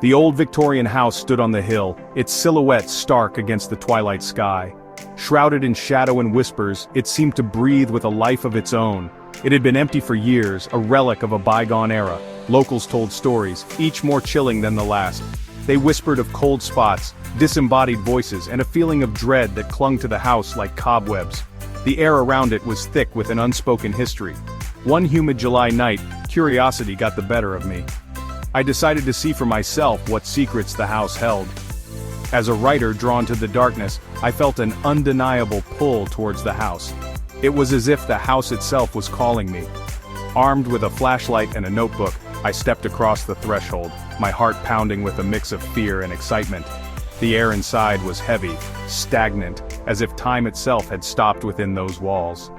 The old Victorian house stood on the hill, its silhouette stark against the twilight sky. Shrouded in shadow and whispers, it seemed to breathe with a life of its own. It had been empty for years, a relic of a bygone era. Locals told stories, each more chilling than the last. They whispered of cold spots, disembodied voices, and a feeling of dread that clung to the house like cobwebs. The air around it was thick with an unspoken history. One humid July night, curiosity got the better of me. I decided to see for myself what secrets the house held. As a writer drawn to the darkness, I felt an undeniable pull towards the house. It was as if the house itself was calling me. Armed with a flashlight and a notebook, I stepped across the threshold, my heart pounding with a mix of fear and excitement. The air inside was heavy, stagnant, as if time itself had stopped within those walls.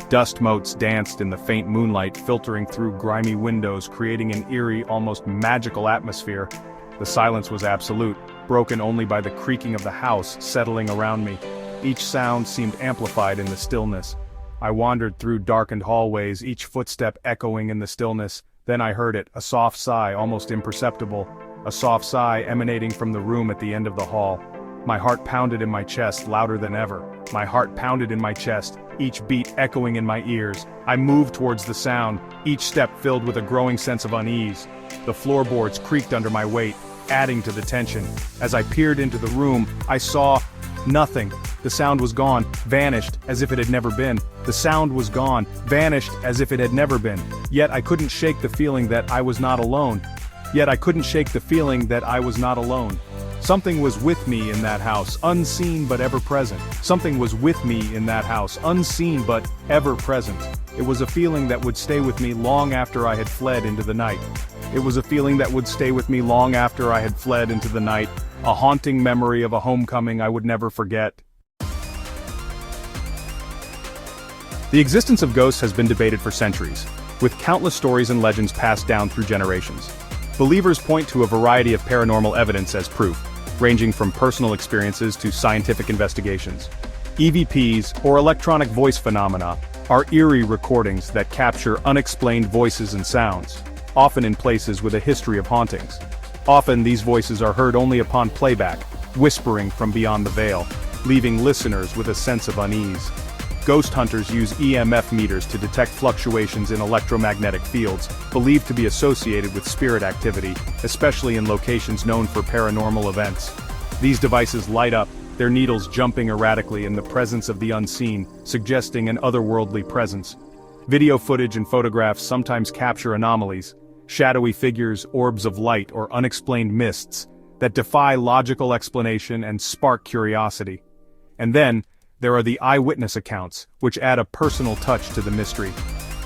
Dust motes danced in the faint moonlight filtering through grimy windows, creating an eerie, almost magical atmosphere. The silence was absolute, broken only by the creaking of the house settling around me. Each sound seemed amplified in the stillness. I wandered through darkened hallways, each footstep echoing in the stillness. Then I heard it, a soft sigh, almost imperceptible. A soft sigh emanating from the room at the end of the hall. My heart pounded in my chest, louder than ever. My heart pounded in my chest, each beat echoing in my ears. I moved towards the sound, each step filled with a growing sense of unease. The floorboards creaked under my weight, adding to the tension. As I peered into the room, I saw nothing. The sound was gone, vanished, as if it had never been. The sound was gone, vanished, as if it had never been. Yet I couldn't shake the feeling that I was not alone. Something was with me in that house, unseen but ever present. Something was with me in that house, unseen but ever present. It was a feeling that would stay with me long after I had fled into the night. A haunting memory of a homecoming I would never forget. The existence of ghosts has been debated for centuries, with countless stories and legends passed down through generations. Believers point to a variety of paranormal evidence as proof, ranging from personal experiences to scientific investigations. EVPs, or electronic voice phenomena, are eerie recordings that capture unexplained voices and sounds, often in places with a history of hauntings. Often these voices are heard only upon playback, whispering from beyond the veil, leaving listeners with a sense of unease. Ghost hunters use EMF meters to detect fluctuations in electromagnetic fields, believed to be associated with spirit activity, especially in locations known for paranormal events. These devices light up, their needles jumping erratically in the presence of the unseen, suggesting an otherworldly presence. Video footage and photographs sometimes capture anomalies, shadowy figures, orbs of light, or unexplained mists that defy logical explanation and spark curiosity. And then, there are the eyewitness accounts, which add a personal touch to the mystery.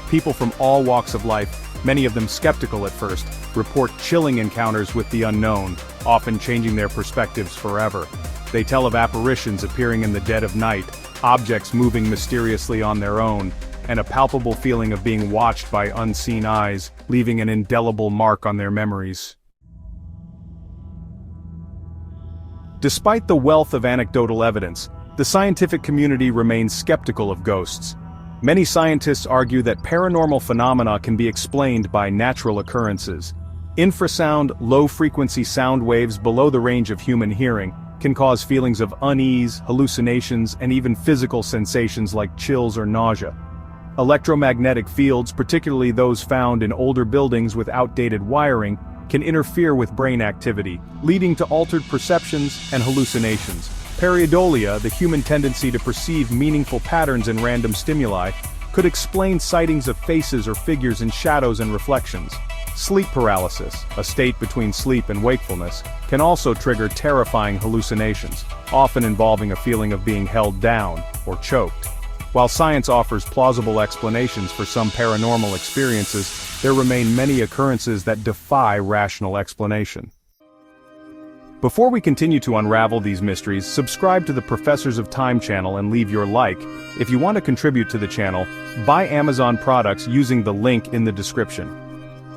People from all walks of life, many of them skeptical at first, report chilling encounters with the unknown, often changing their perspectives forever. They tell of apparitions appearing in the dead of night, objects moving mysteriously on their own, and a palpable feeling of being watched by unseen eyes, leaving an indelible mark on their memories. Despite the wealth of anecdotal evidence, the scientific community remains skeptical of ghosts. Many scientists argue that paranormal phenomena can be explained by natural occurrences. Infrasound, low-frequency sound waves below the range of human hearing can cause feelings of unease, hallucinations, and even physical sensations like chills or nausea. Electromagnetic fields, particularly those found in older buildings with outdated wiring, can interfere with brain activity, leading to altered perceptions and hallucinations. Pareidolia, the human tendency to perceive meaningful patterns in random stimuli, could explain sightings of faces or figures in shadows and reflections. Sleep paralysis, a state between sleep and wakefulness, can also trigger terrifying hallucinations, often involving a feeling of being held down or choked. While science offers plausible explanations for some paranormal experiences, there remain many occurrences that defy rational explanation. Before we continue to unravel these mysteries, subscribe to the Professors of Time channel and leave your like. If you want to contribute to the channel, buy Amazon products using the link in the description.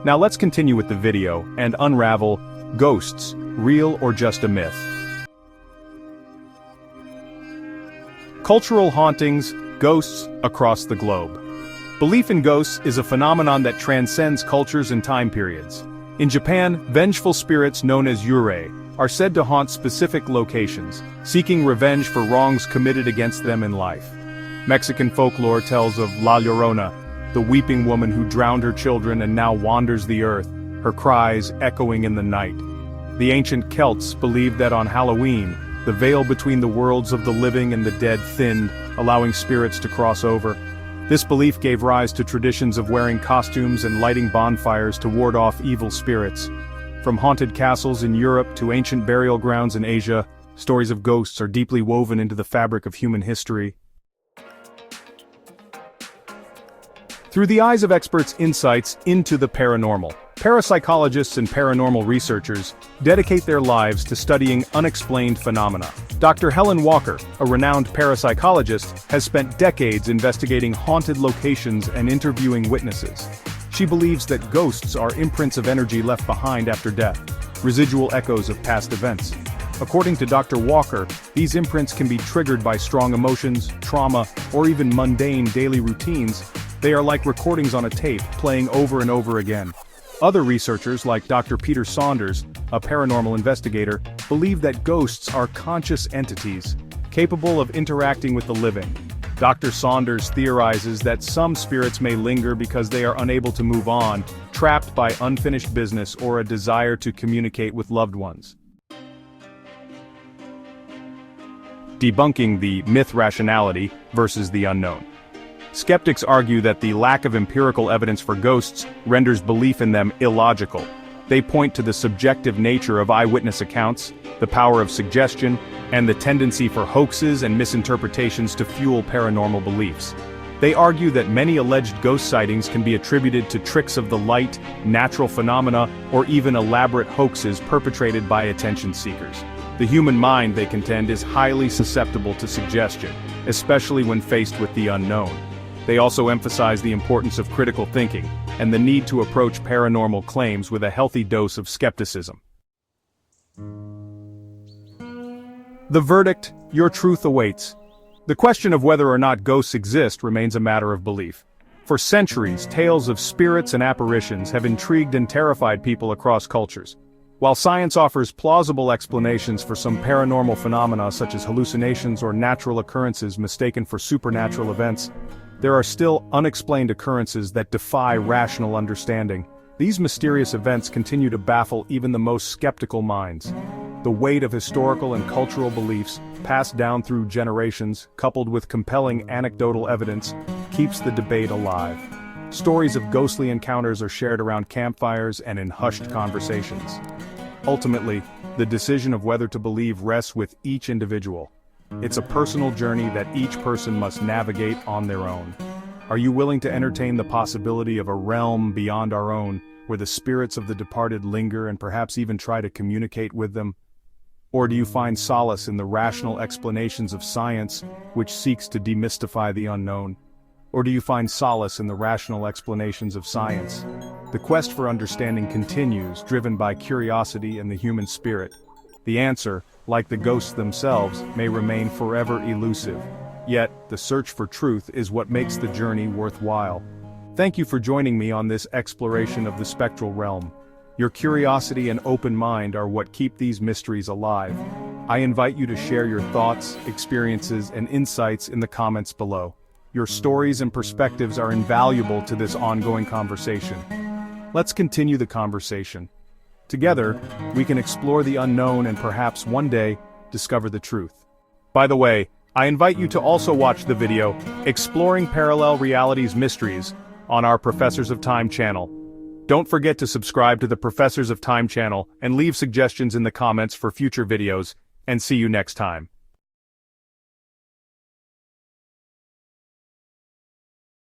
Now let's continue with the video and unravel ghosts, real or just a myth. Cultural hauntings, ghosts across the globe. Belief in ghosts is a phenomenon that transcends cultures and time periods. In Japan, vengeful spirits known as yurei are said to haunt specific locations, seeking revenge for wrongs committed against them in life. Mexican folklore tells of La Llorona, the weeping woman who drowned her children and now wanders the earth, her cries echoing in the night. The ancient Celts believed that on Halloween, the veil between the worlds of the living and the dead thinned, allowing spirits to cross over. This belief gave rise to traditions of wearing costumes and lighting bonfires to ward off evil spirits. From haunted castles in Europe to ancient burial grounds in Asia, stories of ghosts are deeply woven into the fabric of human history. Through the eyes of experts' insights into the paranormal, parapsychologists and paranormal researchers dedicate their lives to studying unexplained phenomena. Dr. Helen Walker, a renowned parapsychologist, has spent decades investigating haunted locations and interviewing witnesses. She believes that ghosts are imprints of energy left behind after death, residual echoes of past events. According to Dr. Walker, these imprints can be triggered by strong emotions, trauma, or even mundane daily routines. They are like recordings on a tape, playing over and over again. Other researchers, like Dr. Peter Saunders, a paranormal investigator, believe that ghosts are conscious entities, capable of interacting with the living. Dr. Saunders theorizes that some spirits may linger because they are unable to move on, trapped by unfinished business or a desire to communicate with loved ones. Debunking the myth rationality versus the unknown. Skeptics argue that the lack of empirical evidence for ghosts renders belief in them illogical. They point to the subjective nature of eyewitness accounts, the power of suggestion, and the tendency for hoaxes and misinterpretations to fuel paranormal beliefs. They argue that many alleged ghost sightings can be attributed to tricks of the light, natural phenomena, or even elaborate hoaxes perpetrated by attention seekers. The human mind, they contend, is highly susceptible to suggestion, especially when faced with the unknown. They also emphasize the importance of critical thinking and the need to approach paranormal claims with a healthy dose of skepticism. The verdict: your truth awaits. The question of whether or not ghosts exist remains a matter of belief. For centuries, tales of spirits and apparitions have intrigued and terrified people across cultures. While science offers plausible explanations for some paranormal phenomena such as hallucinations or natural occurrences mistaken for supernatural events, there are still unexplained occurrences that defy rational understanding. These mysterious events continue to baffle even the most skeptical minds. The weight of historical and cultural beliefs, passed down through generations, coupled with compelling anecdotal evidence, keeps the debate alive. Stories of ghostly encounters are shared around campfires and in hushed conversations. Ultimately, the decision of whether to believe rests with each individual. It's a personal journey that each person must navigate on their own. Are you willing to entertain the possibility of a realm beyond our own, where the spirits of the departed linger and perhaps even try to communicate with them? Or do you find solace in the rational explanations of science, which seeks to demystify the unknown? Or do you find solace in the rational explanations of science? The quest for understanding continues, driven by curiosity and the human spirit. The answer, like the ghosts themselves, may remain forever elusive. Yet, the search for truth is what makes the journey worthwhile. Thank you for joining me on this exploration of the spectral realm. Your curiosity and open mind are what keep these mysteries alive. I invite you to share your thoughts, experiences, and insights in the comments below. Your stories and perspectives are invaluable to this ongoing conversation. Let's continue the conversation. Together, we can explore the unknown and perhaps one day, discover the truth. By the way, I invite you to also watch the video, Exploring Parallel Realities Mysteries, on our Professors of Time channel. Don't forget to subscribe to the Professors of Time channel and leave suggestions in the comments for future videos, and see you next time.